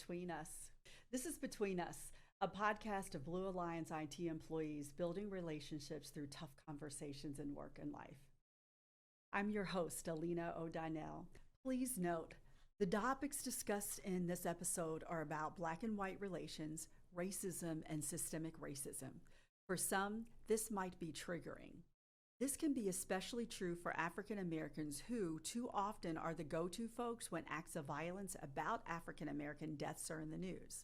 Between Us. This is Between Us, a podcast of Blue Alliance IT employees building relationships through tough conversations in work and life. I'm your host, Alina O'Donnell. Please note, the topics discussed in this episode are about Black and white relations, racism, and systemic racism. For some, this might be triggering. This can be especially true for African Americans who too often are the go-to folks when acts of violence about African American deaths are in the news.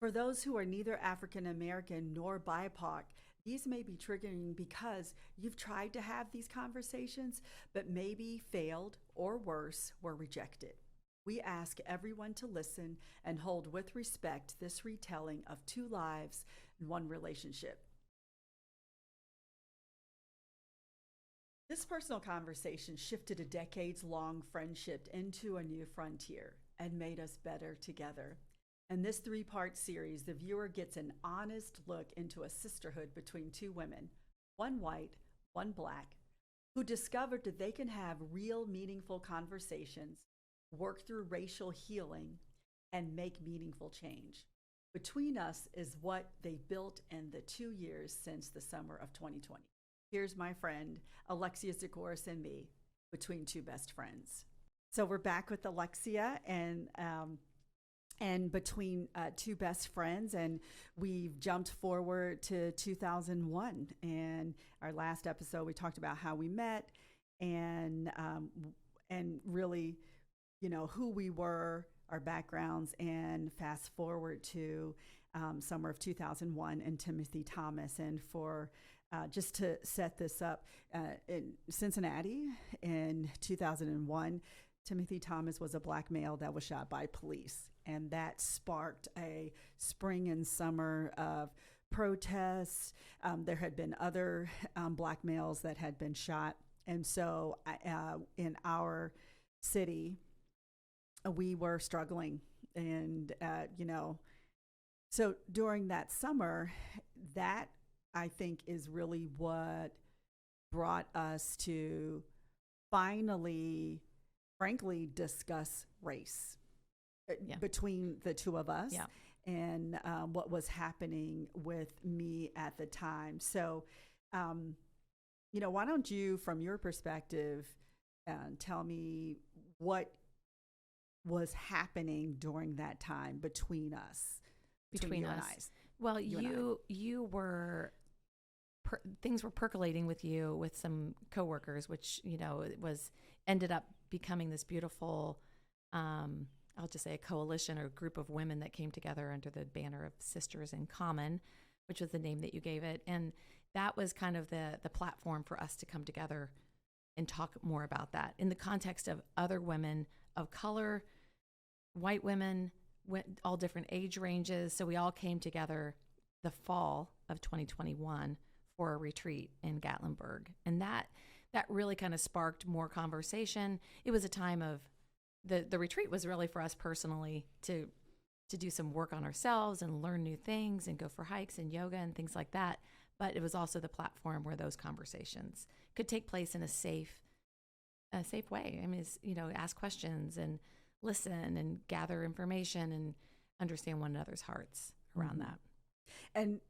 For those who are neither African American nor BIPOC, these may be triggering because you've tried to have these conversations, but maybe failed or worse, were rejected. We ask everyone to listen and hold with respect this retelling of two lives and one relationship. This personal conversation shifted a decades-long friendship into a new frontier and made us better together. In this three-part series, the viewer gets an honest look into a sisterhood between two women, one white, one Black, who discovered that they can have real, meaningful conversations, work through racial healing, and make meaningful change. Between Us is what they built in the 2 years since the summer of 2020. Here's my friend, Alexia Zigoris, and me, between two best friends. So we're back with Alexia and between two best friends, and we've jumped forward to 2001. And our last episode, we talked about how we met and really, you know, who we were, our backgrounds, and fast forward to summer of 2001 and Timothy Thomas. And for just to set this up, in Cincinnati in 2001, Timothy Thomas was a Black male that was shot by police. And that sparked a spring and summer of protests. There had been other Black males that had been shot. And so in our city, we were struggling. And, so during that summer, that I think is really what brought us to finally, frankly, discuss race between the two of us and what was happening with me at the time. So, why don't you, from your perspective, tell me what was happening during that time between us, between us. Well, you were things were percolating with you with some coworkers, which it ended up becoming this beautiful. I'll just say a coalition or a group of women that came together under the banner of Sisters in Common, which was the name that you gave it. And that was kind of the platform for us to come together and talk more about that in the context of other women of color, white women, all different age ranges. So we all came together the fall of 2021 for a retreat in Gatlinburg. And that really kind of sparked more conversation. It was a time of the retreat was really for us personally to do some work on ourselves and learn new things and go for hikes and yoga and things like that. But it was also the platform where those conversations could take place in a safe way. I mean, ask questions and listen and gather information and understand one another's hearts around that. And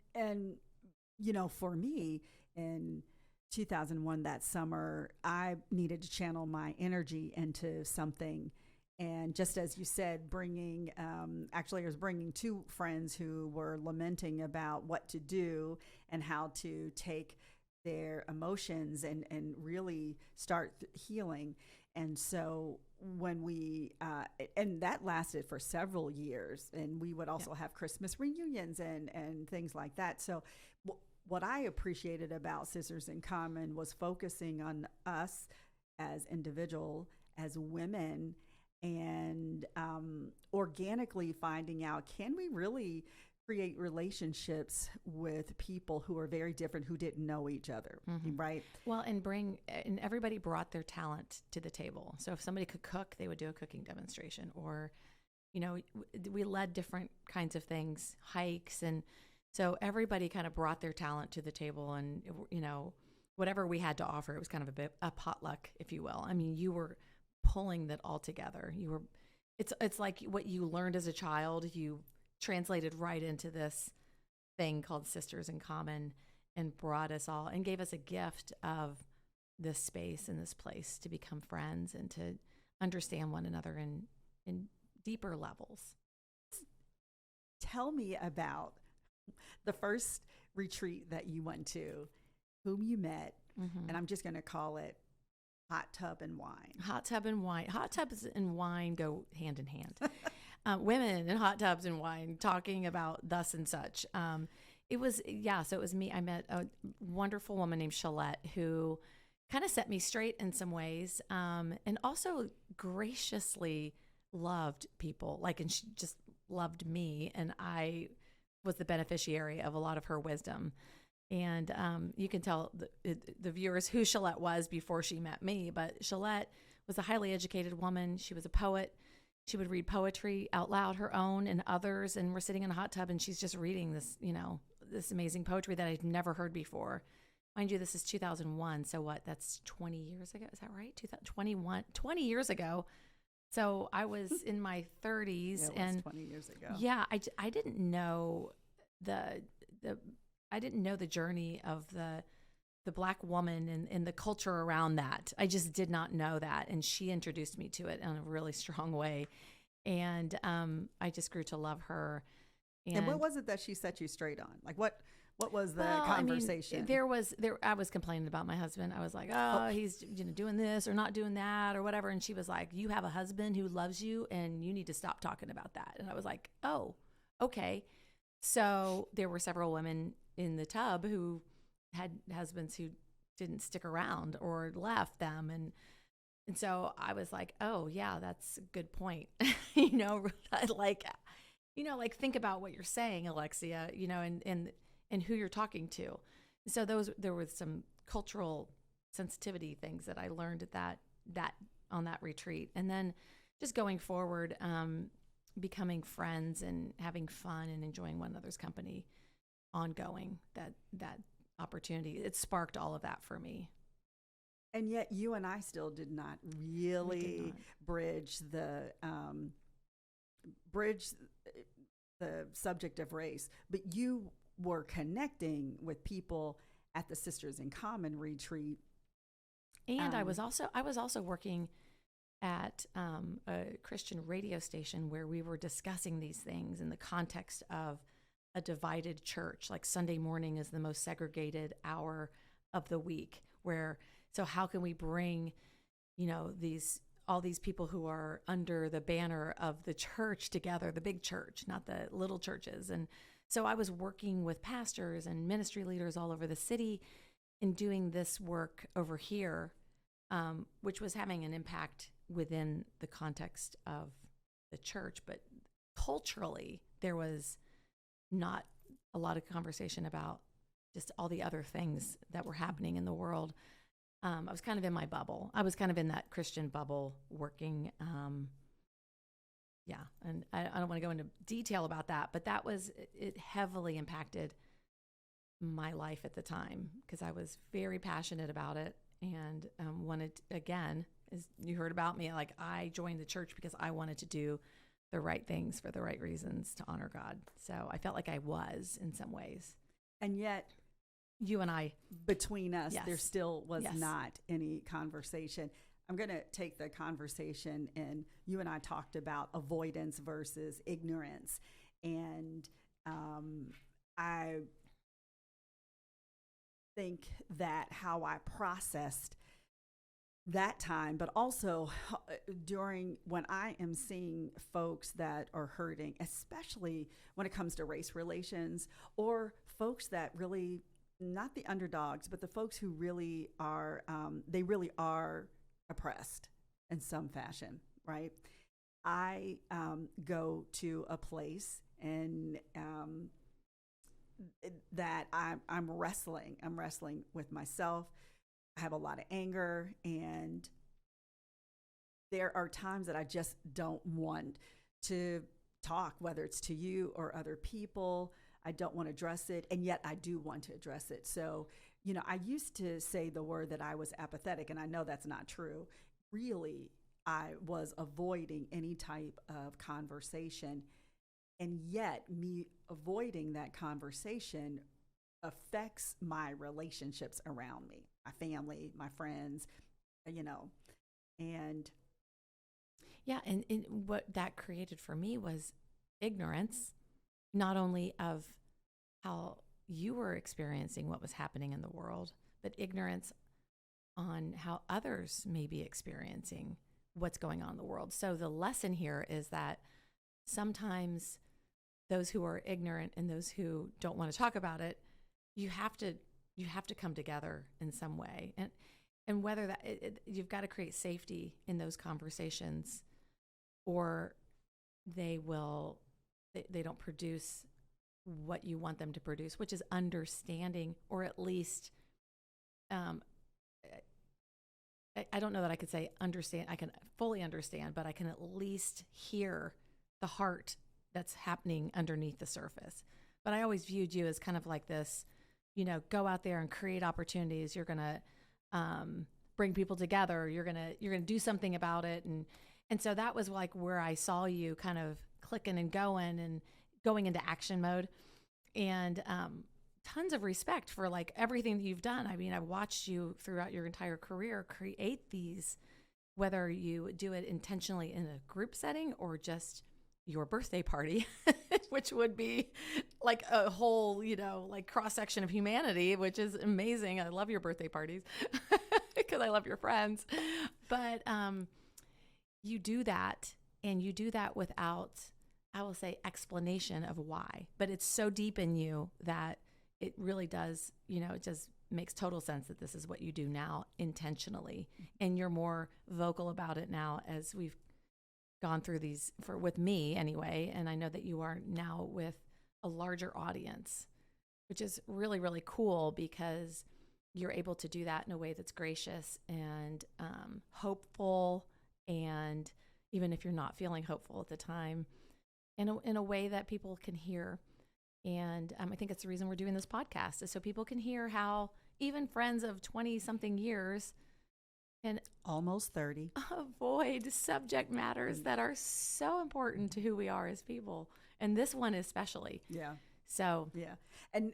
for me in 2001, that summer, I needed to channel my energy into something. And just as you said, I was bringing two friends who were lamenting about what to do and how to take their emotions and really start healing. And so when and that lasted for several years, and we would also have Christmas reunions and things like that. So what I appreciated about Sisters in Common was focusing on us as individuals, as women, and organically finding out, can we really create relationships with people who are very different, who didn't know each other, right? Well, and everybody brought their talent to the table. So if somebody could cook, they would do a cooking demonstration, or, we led different kinds of things, hikes. And so everybody kind of brought their talent to the table, and, whatever we had to offer, it was kind of a potluck, if you will. I mean, you were pulling that all together. You were It's like what you learned as a child, you translated right into this thing called Sisters in Common and brought us all and gave us a gift of this space and this place to become friends and to understand one another in deeper levels. Tell me about the first retreat that you went to, whom you met, and I'm just going to call it hot tub and wine. Hot tub and wine. Hot tubs and wine go hand in hand. Women in hot tubs and wine talking about thus and such. So it was me. I met a wonderful woman named Shalette who kind of set me straight in some ways, and also graciously loved people, and she just loved me, and I was the beneficiary of a lot of her wisdom. And you can tell the viewers who Shalette was before she met me, but Shalette was a highly educated woman. She was a poet. She would read poetry out loud, her own and others, and we're sitting in a hot tub, and she's just reading this, this amazing poetry that I'd never heard before. Mind you, this is 2001, so what? That's 20 years ago. Is that right? 20 years ago. So I was in my 30s, Yeah, it was and 20 years ago. Yeah, I didn't know I didn't know the journey of the Black woman and the culture around that. I just did not know that, and she introduced me to it in a really strong way, and I just grew to love her. And what was it that she set you straight on? Like what was the conversation? I was complaining about my husband. I was like, he's doing this or not doing that or whatever. And she was like, you have a husband who loves you and you need to stop talking about that. And I was like, oh, okay. So there were several women in the tub who had husbands who didn't stick around or left them. And so I was like, oh yeah, that's a good point. Think about what you're saying, Alexia, and who you're talking to. So there was some cultural sensitivity things that I learned at that on that retreat. And then just going forward, becoming friends and having fun and enjoying one another's company ongoing, that opportunity, it sparked all of that for me. And yet you and I still did not really bridge the subject of race, but you were connecting with people at the Sisters in Common retreat. And I was also working at a Christian radio station where we were discussing these things in the context of a divided church. Like Sunday morning is the most segregated hour of the week, so how can we bring, all these people who are under the banner of the church together, the big church, not the little churches. And so I was working with pastors and ministry leaders all over the city in doing this work over here, which was having an impact within the context of the church. But culturally, there was not a lot of conversation about just all the other things that were happening in the world. I was kind of in my bubble. I was kind of in that Christian bubble working. And I don't want to go into detail about that, but it heavily impacted my life at the time because I was very passionate about it and wanted, again, as you heard about me, like I joined the church because I wanted to do the right things for the right reasons to honor God. So I felt like I was in some ways. And yet, you and I, between us, yes. There still was yes. not any conversation. I'm going to take the conversation, and you and I talked about avoidance versus ignorance. And I think that how I processed that time, but also during when I am seeing folks that are hurting, especially when it comes to race relations, or folks that really, not the underdogs, but the folks who really are, they really are oppressed in some fashion, right? I go to a place and that I'm wrestling. I'm wrestling with myself. I have a lot of anger, and there are times that I just don't want to talk, whether it's to you or other people. I don't want to address it, and yet I do want to address it. So, I used to say the word that I was apathetic, and I know that's not true. Really, I was avoiding any type of conversation. And yet, me avoiding that conversation affects my relationships around me, my family, my friends, and yeah. And what that created for me was ignorance, not only of how you were experiencing what was happening in the world, but ignorance on how others may be experiencing what's going on in the world. So the lesson here is that sometimes those who are ignorant and those who don't want to talk about it, you have to come together in some way. And whether that you've got to create safety in those conversations, or they don't produce what you want them to produce, which is understanding, or at least I don't know that I could say understand. I can fully understand, but I can at least hear the heart that's happening underneath the surface. But I always viewed you as kind of like this, go out there and create opportunities. You're going to bring people together. You're going to do something about it. And so that was like where I saw you kind of clicking and going into action mode, and tons of respect for like everything that you've done. I mean, I've watched you throughout your entire career create these, whether you do it intentionally in a group setting or just your birthday party, which would be like a whole, like cross section of humanity, which is amazing. I love your birthday parties because I love your friends. But you do that, and you do that without, I will say, explanation of why. But it's so deep in you that it really does, it just makes total sense that this is what you do now intentionally. And you're more vocal about it now as we've gone through these, with me anyway. And I know that you are now with a larger audience, which is really, really cool, because you're able to do that in a way that's gracious and hopeful. And even if you're not feeling hopeful at the time, in a way that people can hear. And I think it's the reason we're doing this podcast, is so people can hear how even friends of 20-something years can almost 30 avoid subject matters that are so important to who we are as people. And this one especially. Yeah. So. Yeah. And,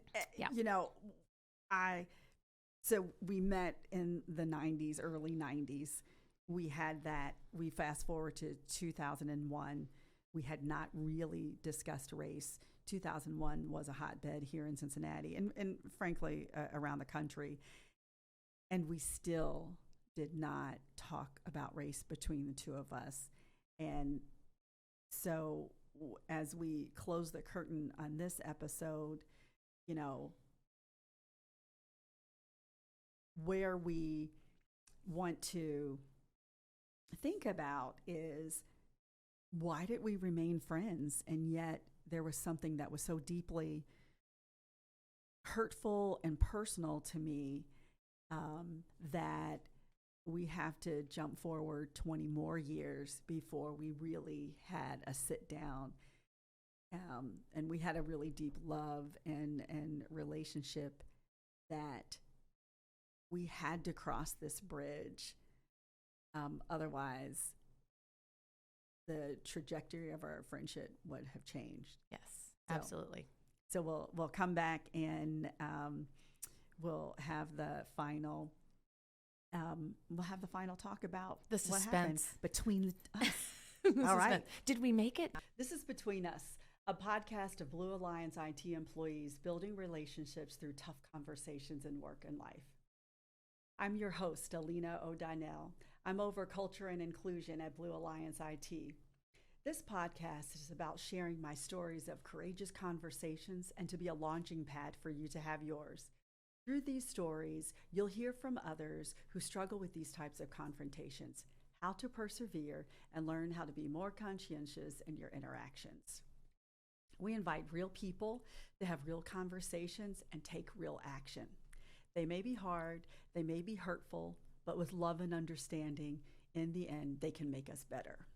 so we met in the 90s, early 90s. We fast forward to 2001. We had not really discussed race. 2001 was a hotbed here in Cincinnati and frankly, around the country. And we still did not talk about race between the two of us. And so as we close the curtain on this episode, where we want to think about is, why did we remain friends? And yet there was something that was so deeply hurtful and personal to me that we have to jump forward 20 more years before we really had a sit down. And we had a really deep love and relationship that we had to cross this bridge. Otherwise, the trajectory of our friendship would have changed. Yes, absolutely. So we'll come back and we'll have the final talk about the suspense what happened between us. All right. Did we make it? This is Between Us, a podcast of Blue Alliance IT employees building relationships through tough conversations in work and life. I'm your host, Alina O'Donnell. I'm over culture and inclusion at Blue Alliance IT. This podcast is about sharing my stories of courageous conversations and to be a launching pad for you to have yours. Through these stories, you'll hear from others who struggle with these types of confrontations, how to persevere, and learn how to be more conscientious in your interactions. We invite real people to have real conversations and take real action. They may be hard, they may be hurtful, but with love and understanding, in the end, they can make us better.